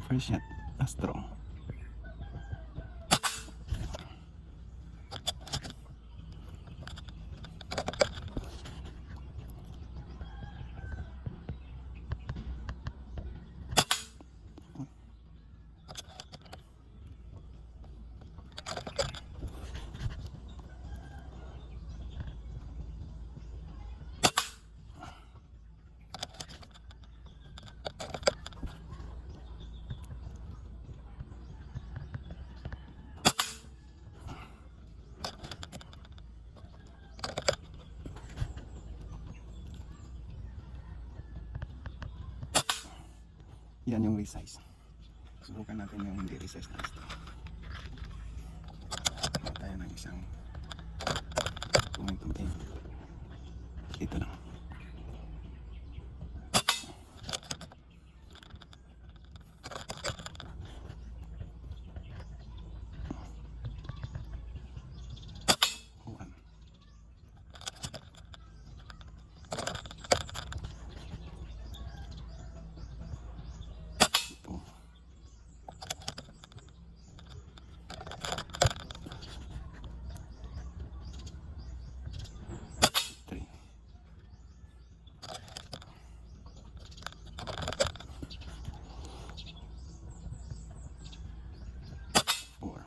First shot, Astro. Yan yung resize. Subukan natin yung hindi resize na Astro. Kaya tayo ng isang momentum aim. Dito lang. One. Two. Three. Four.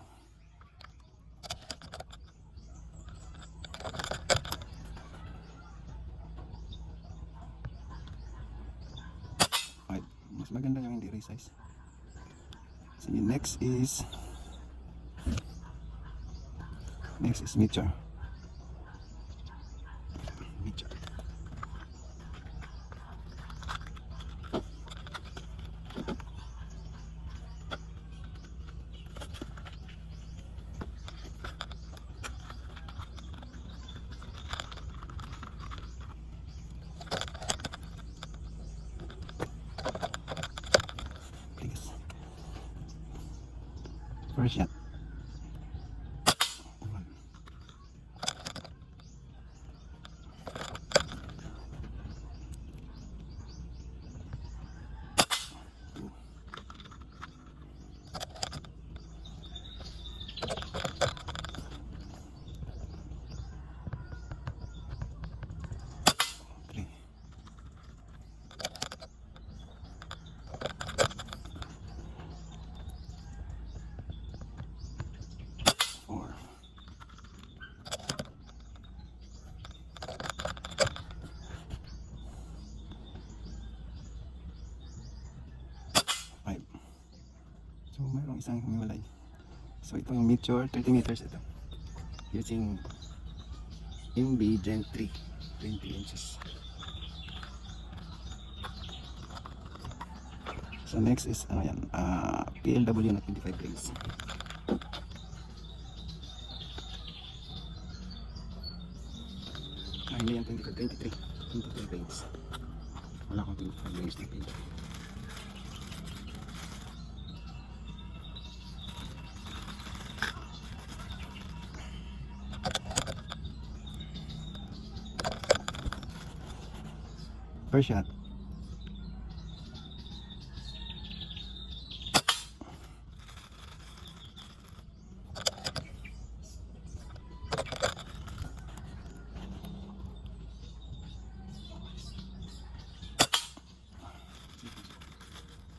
Five. Mas maganda yung hindi resize. See, next is Mitchell. Mitchell. Please. First shot. One. Two. Three. Four. Five. So mayroong isang humiwalay. So ito yung Meteor 30 meters ito. Using MB Gen 3 20 inches. So next is ano yan, PLW na 25 grains. Hindi yan 23 grains. Wala akong 25 grains na page. First shot.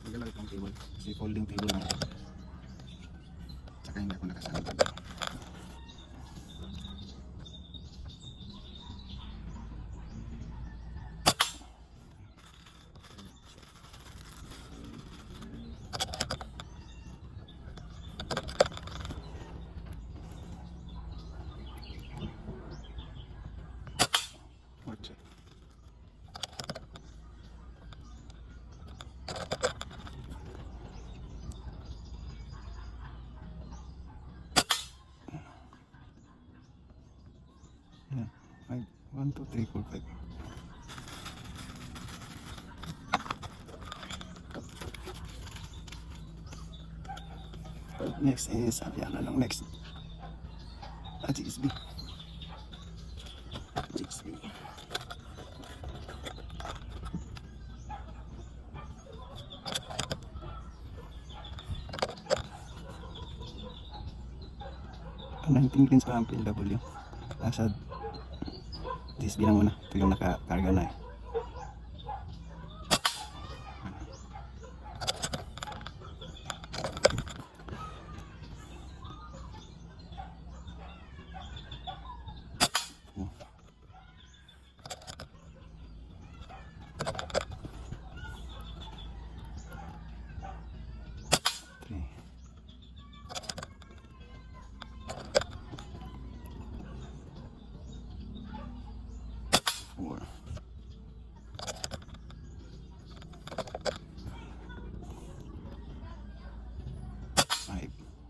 Magalaw itong table kasi folding table lang ito. Tsaka hindi ako nakasanod. Watch it. Yeah, 5, 1, 2, 3, 4, 5. Next is, yan na lang next. GSB. GSB. 19 pins pa ang PLW. Nasa DSB lang muna. Ito yung nakakarga na eh.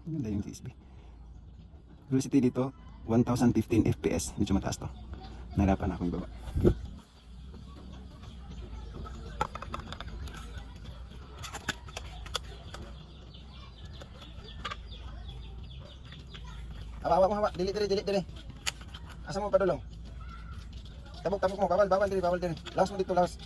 Ganda yung GSB. Velocity dito 1015 fps. Medyo mataas to. Nahirapan akong ibaba. Hawa. Dili. Asa mo padulong? Tabok mo. Bawal dili. Laos mo dito, laos.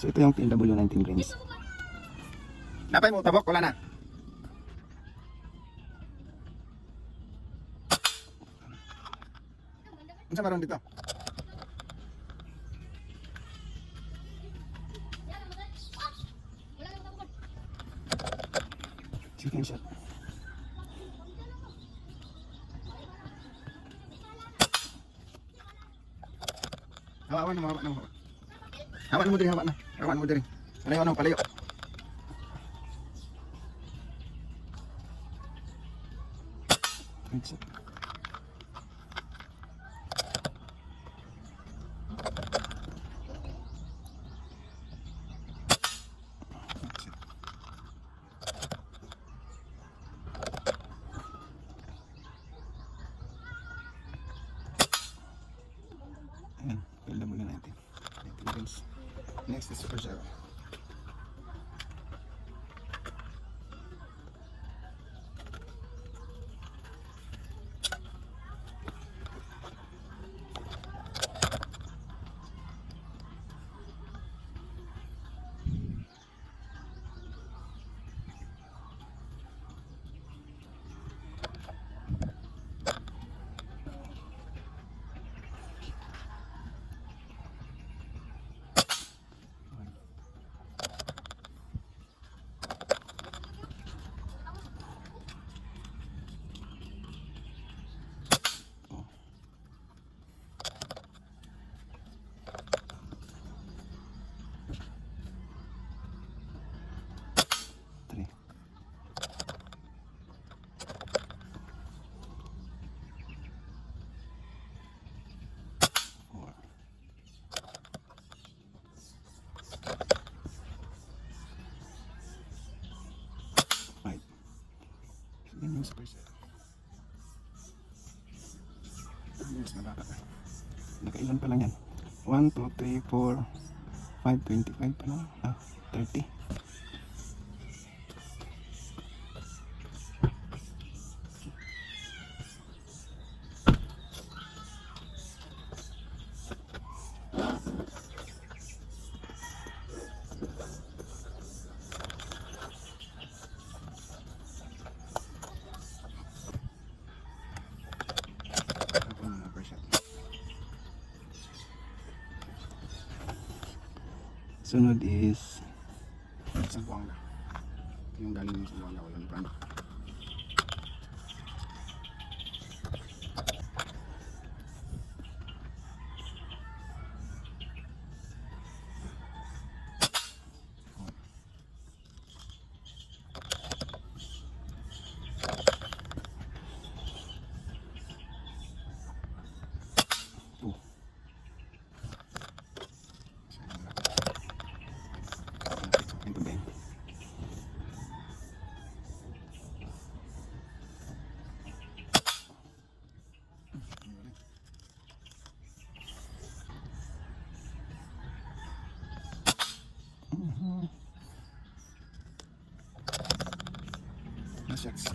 So ito yung PLW 19 grains. Napay mo tabok, wala na. Unsa maron dito? Chicken shot. Hawa na. Hawa mo diri. Palayo. That's it. Ayan, PLW 19 grains. Next is Super Zero. Yan yung Super Zero. Mas malaka pa. Nakailan pa lang yan? 1, 2, 3, 4, 5, 25 pa lang. 30. Sunod is Zamboanga. Yung galing ng Zamboanga, walang brand. Shucks.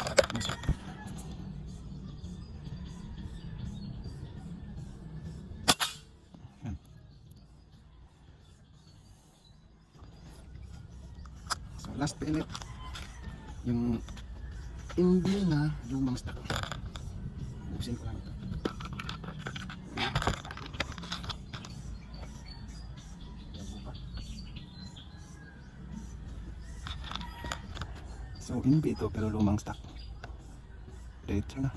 last pellet. Yung hindi na lumang stock. Buksin ko lang ito. So, hindi ito pero lumang stock. Diretso na.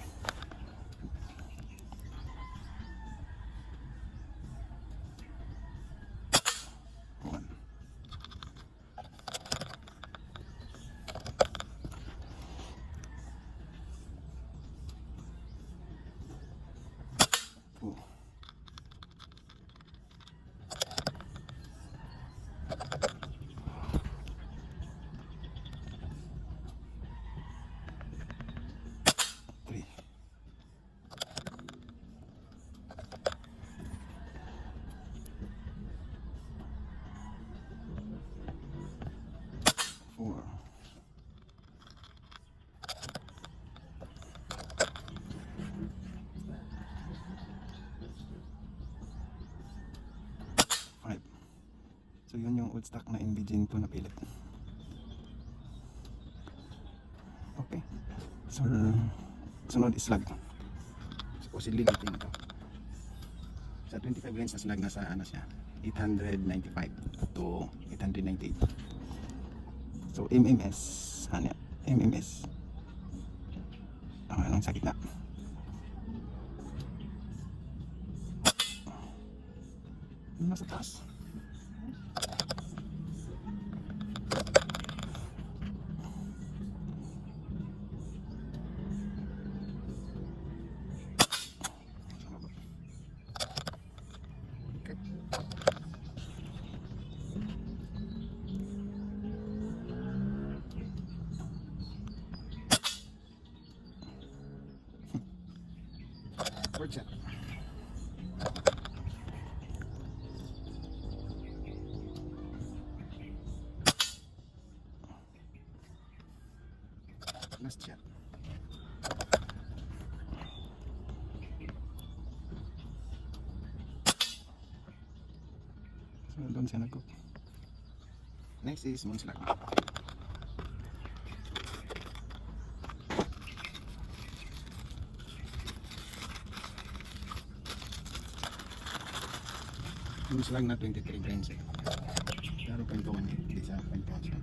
One. Two. Three. Four. Five. So yun yung old stock na Inbijin po na pilit. Okay. So sunod is slag. Supposedly litin ito. Sa 25 grains na slag nasa ano siya, 895 to 898. So MMS, ano yan? MMS. Anong sa gitna? Nasa taas. Okay. Word shot. Last shot. So doon siya nag-cook. Next is moon slag. Moon slag na 23 grains eh. Pero 0.1 eh, hindi sa 0.1 siya.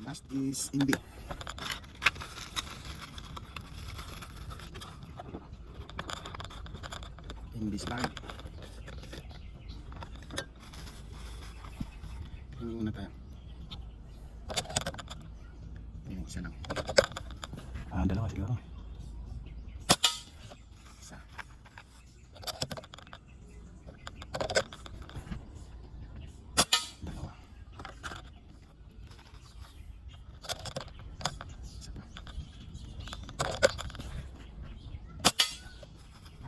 Last is Inbi. Inbi slag. Hindi muna tayo. Yung isa lang. Dalawa siguro. Isa. Dalawa. Isa pa.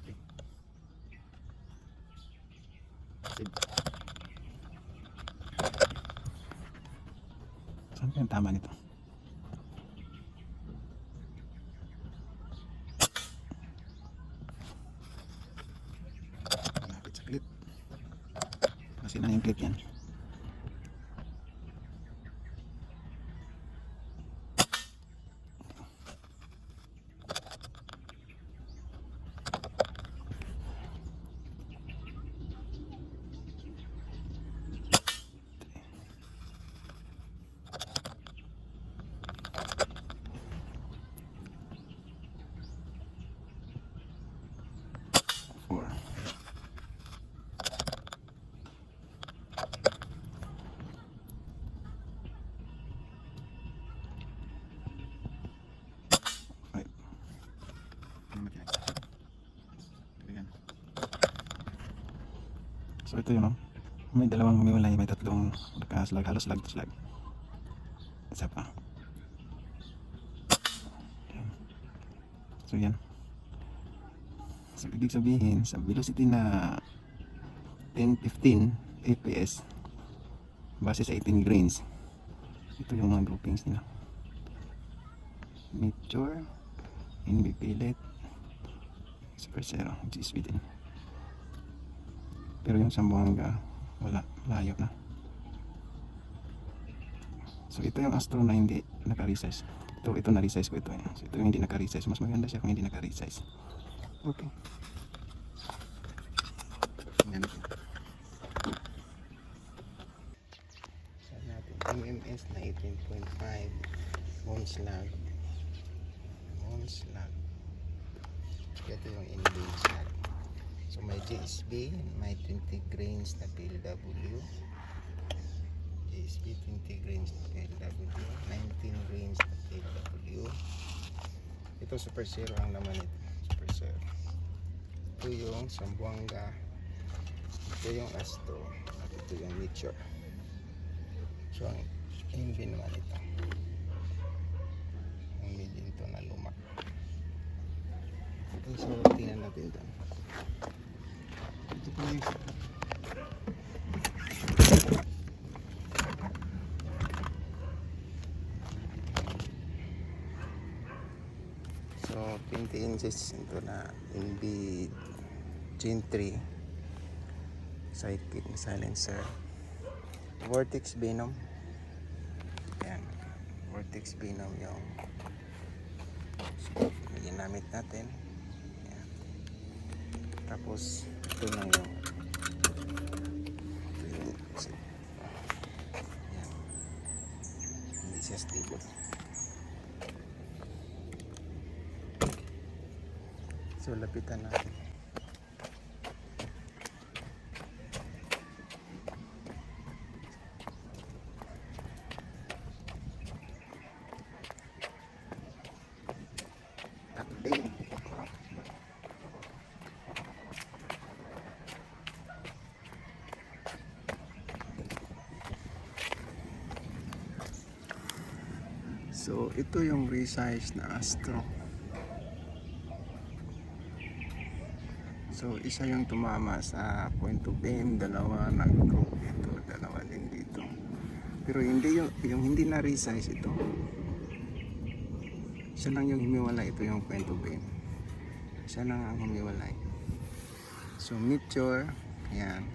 Okay. Save. Saan kaya ang tama nito? Malapit sa clip. Kasi na yung clip yan. So ito yun, no? May dalawang humiwalay, may tatlong nakaslag, halos slag to slag. Isa pa. Yan. So yan. So ibig sabihin, sa velocity na 10-15 fps base sa 18 grains, ito yung mga groupings nila. Mature, NB Pellet, Super Zero, GSB din. Pero yung Zamboanga, wala, layo na. So ito yung Astro na hindi naka-resize. Ito na-resize ko ito. So ito yung hindi naka-resize. Mas maganda siya kung hindi naka-resize. Okay. Yan. Saan natin? MMS na 18.5 bone slag. Ito yung NB slag. So may GSB, may 20 grains na PLW. GSB 20 grains na PLW, 19 grains na PLW. Ito Super Zero ang naman ito. Super Zero. Ito yung Zamboanga. Ito yung Astro. At ito yung Mature. So ang NB naman ito. Ang medium ito na luma. So tingnan natin ito. Ito po yung so 20 inches ito na NB Gen 3 sidekick silencer, Vortex Venom. Yan, Vortex Venom yung ginamit natin. Yan. Tapos ito na yung yan. Hindi siya stable. So lapitan natin. So ito yung resize na Astro. So isa yung tumama sa point of aim, dalawa nag-group dito, dalawa din dito. Pero hindi yung hindi na resize ito. Isa lang yung humiwalay, ito yung point of aim. Isa lang ang humiwalay. So Mature, yan.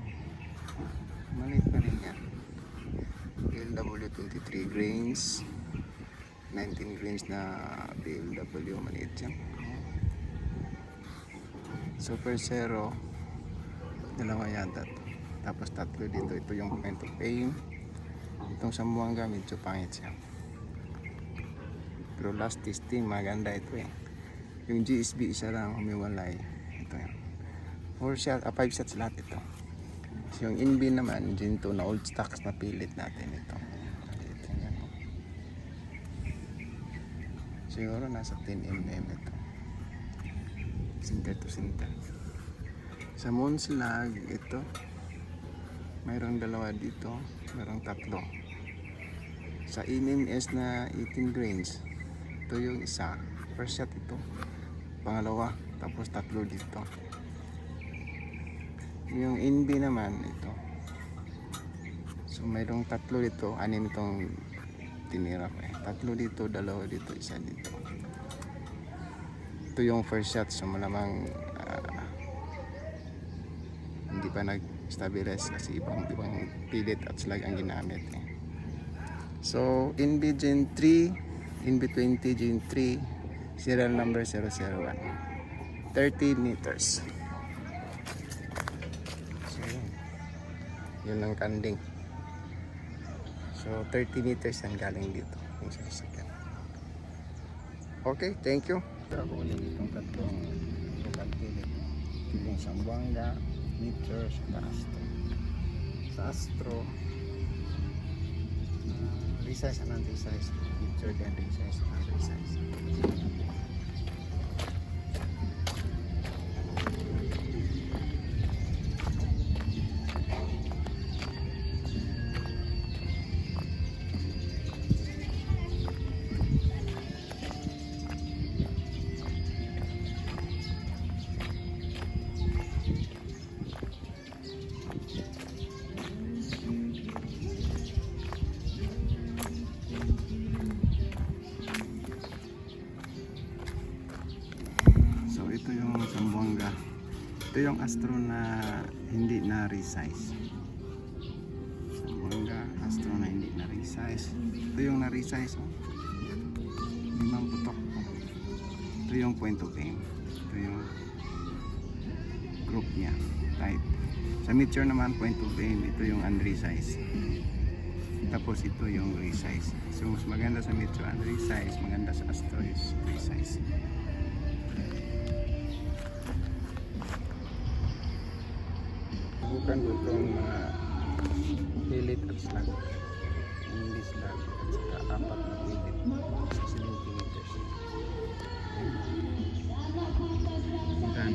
Maliit pa rin yan. PLW 23 grains. 19 grains na PLW, maliit yan. Super Zero, dalawa yata. Tapos tatlo dito. Ito yung point of aim. Itong Zamboanga, medyo pangit siya. Pero last testing, maganda ito eh. Yung GSB isa lang humiwalay. Ito yan. 5 shots lahat ito. So yung NB naman, Gen 2 na old stocks na pilit natin ito. Siguro nasa 10 mm ito. Center to center. Sa moon slag, ito. Mayroong dalawa dito. Mayroong tatlo. Sa MMS na 18 grains, ito yung isa. First shot ito. Pangalawa. Tapos tatlo dito. Yung NB naman, ito. So mayroong tatlo dito. Anim itong tinira ko eh. Tatlo dito, dalawa dito, isa dito. Ito yung first shot. So malamang hindi pa nag-stabilize kasi ibang pilit at slag ang ginamit eh. So NB Gen 3, NB 20 Gen 3, serial number 001, 30 meters. So yun ang kanding. So 30 meters ang galing dito. Okay, thank you. Ako ulit itong tatlong local pilit. Yung Zamboanga, Mature, sa Astro. Sa Astro, resize and unresize. Mature din resize and unresize. Ito yung Astro na hindi na resize. Zamboanga Astro na hindi na resize. Ito yung na resize, oh. Limang putok, oh. Ito yung point of aim. Ito yung group niya, type. Sa Meteor naman, point of aim, ito yung unresize. Tapos ito yung resize. So mas maganda sa Meteor unresize, maganda sa Astro is resize. Bukan ko itong mga pilit at slug. Hindi slug at saka apat na pilit sa 70 meters. Puntahan.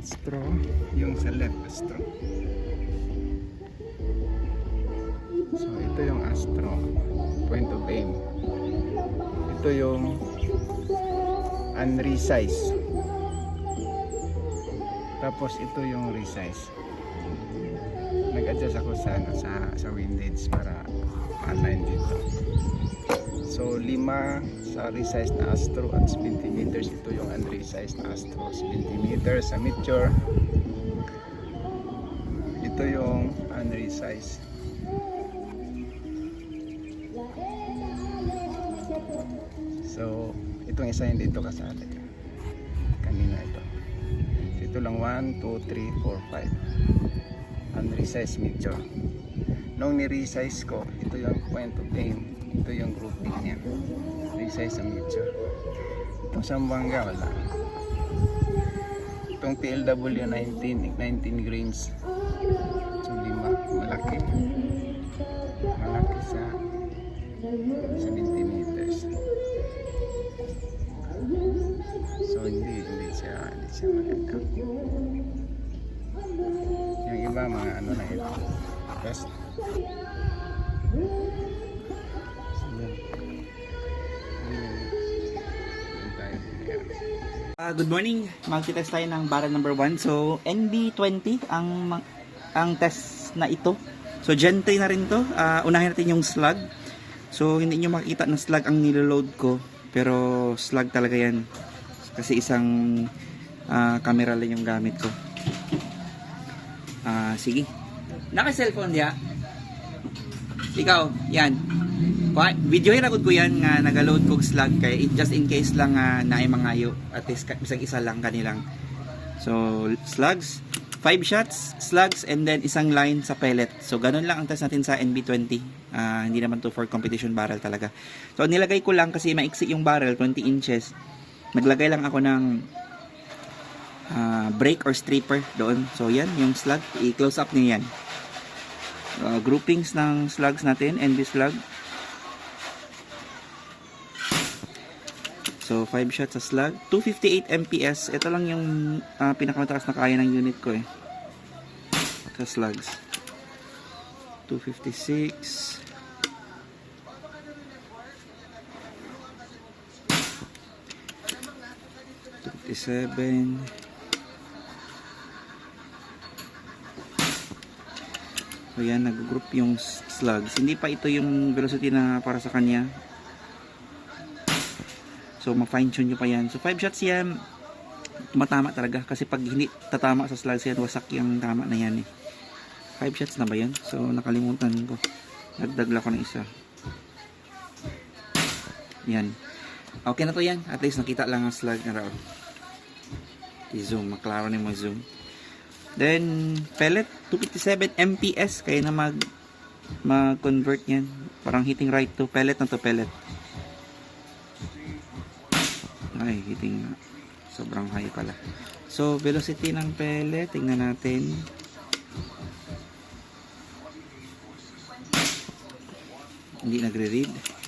Astro, yung sa left Astro. So ito yung Astro, point of aim. Ito yung unresize. Tapos ito yung resize. Nag-adjust ako sa windage para align dito. So 5 sa resize na Astro at 70 meters. Ito yung unresize na Astro, 70 meters sa Meteor. Ito yung unresize. So itong isa hindi ito kasali. Kanina ito. So, ito lang 1, 2, 3, 4, 5. Unresize Meteor. Nung ni-resize ko, ito yung point of aim. Ito yung grouping niya. Resize sa Meteor. Itong Zamboanga wala. Itong PLW 19 grains. So 5, malaki. Malaki sa 70 meters. So hindi siya maganda. Yung iba mga ano na ito. Best. Good morning. Magti-test tayo ng barrel number 1. So, NB20 ang test na ito. So, Gen 3 na rin to. Unahin natin yung slug. So, hindi nyo makikita na slug ang niloload ko. Pero, slug talaga yan. Kasi isang camera lang yung gamit ko. Sige. Naka-cellphone diya. Ikaw, yan. Video hinagod ko yan nga nagaload kong slug kay just in case lang na ay mangayo at least isang isa lang kanilang. So slugs, 5 shots slugs and then isang line sa pellet. So ganun lang ang test natin sa NB20. Hindi naman to for competition barrel talaga. So nilagay ko lang kasi maiksi yung barrel, 20 inches. Naglagay lang ako ng brake or stripper doon. So yan yung slug, i-close up niyo yan. Groupings ng slugs natin, NB slug. So 5 shots sa slug, 258 MPS. Ito lang yung pinakamataas na kaya ng unit ko eh. Sa slugs. 256. 257. 258. So yan, nag-group yung slugs. Hindi pa ito yung velocity na para sa kanya. So ma-fine tune nyo pa yan. So 5 shots yan, tumatama talaga. Kasi pag hindi tatama sa slugs yan, wasak yung tama na yan eh. 5 shots na ba yan? So nakalimutan ko. Nagdagla ko ng isa. Yan. Okay na to yan. At least nakita lang ang slug na raw. I-zoom. Maklaro na yung zoom. Then, pellet. 257 MPS. Kaya na mag-convert yan. Parang hitting right to. Pellet na to. Pellet. Ay, hitting na. Sobrang high pala. So, velocity ng pellet. Tingnan natin. Hindi nagre-read.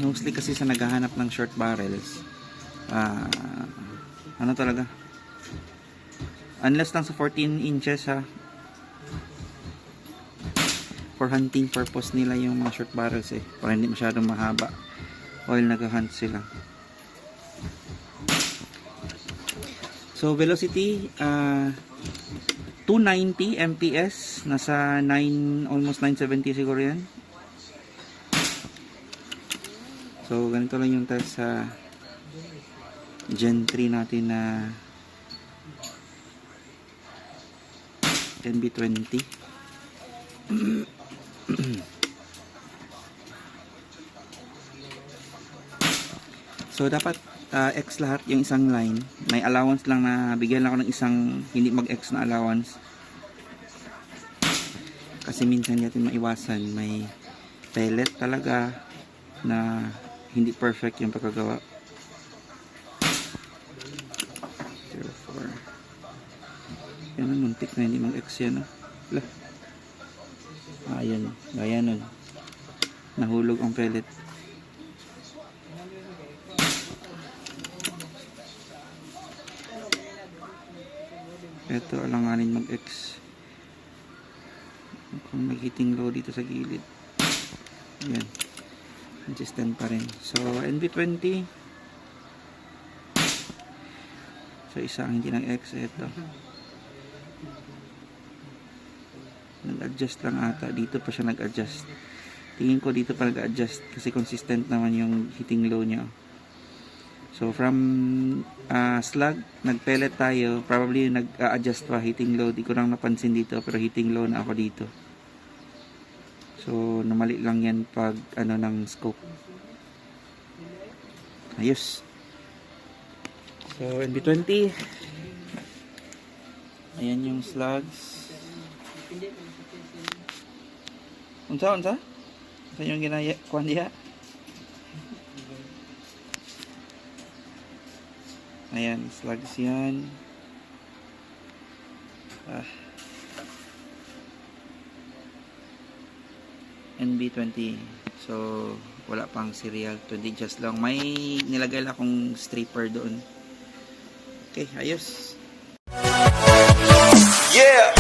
Mostly kasi sa naghahanap ng short barrels, ano talaga, unless lang sa 14 inches ha, for hunting purpose nila yung mga short barrels eh, para hindi masyadong mahaba while naghahunt sila. So velocity 290 MPS, nasa 9, almost 970 siguro yan. So ganito lang yung test sa Gen 3 natin na NB20. So dapat X lahat yung isang line. May allowance lang na bigyan lang ako ng isang hindi mag-X na allowance. Kasi minsan natin maiwasan, may pellet talaga na hindi perfect yung pagkagawa. 04. Yan ang muntik na hindi mag-X yan. Ayan, gaya nun. Nahulog ang pellet. Ito, alanganin mag-X. Kung nag-hitting low dito sa gilid. Ayan. Consistent pa rin. So, NB20. So, isa ang hindi nag-X. Ito. Nag-adjust lang ata. Dito pa siya nag-adjust. Tingin ko dito pa nag-adjust. Kasi consistent naman yung hitting low niya. So, from slug, nag-pellet tayo. Probably nag-adjust pa hitting low. Di ko lang napansin dito. Pero hitting low na ako dito. So, namali lang yan pag ano ng scope. Ayos. So, NB20. Ayan yung slugs. Unsa? Unsa yung ginaya? Kuhan diha? Ayan, slugs yan. NB20. So, wala pang serial. 20 just lang. May nilagay lang akong stripper doon. Okay, ayos. Yeah.